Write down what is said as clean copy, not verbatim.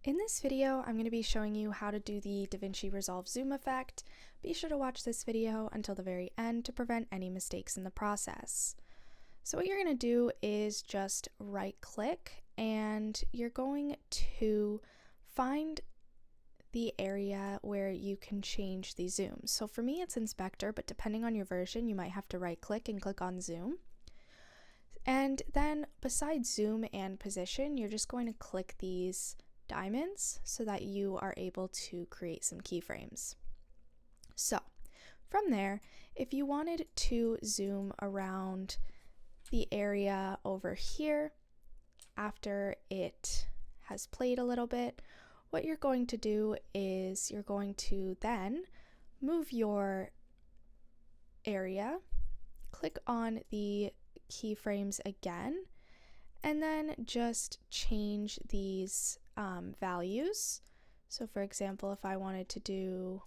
In this video, I'm going to be showing you how to do the Davinci Resolve Zoom effect. Be sure to watch this video until the very end to prevent any mistakes in the process. So what you're going to do is just right click and you're going to find the area where you can change the zoom. So for me it's Inspector, but depending on your version you might have to right click and click on Zoom. And then besides Zoom and Position, you're just going to click these diamonds so that you are able to create some keyframes. So from there, if you wanted to zoom around the area over here after it has played a little bit, what you're going to do is you're going to then move your area, click on the keyframes again, and then just change these values. So for example, if I wanted to do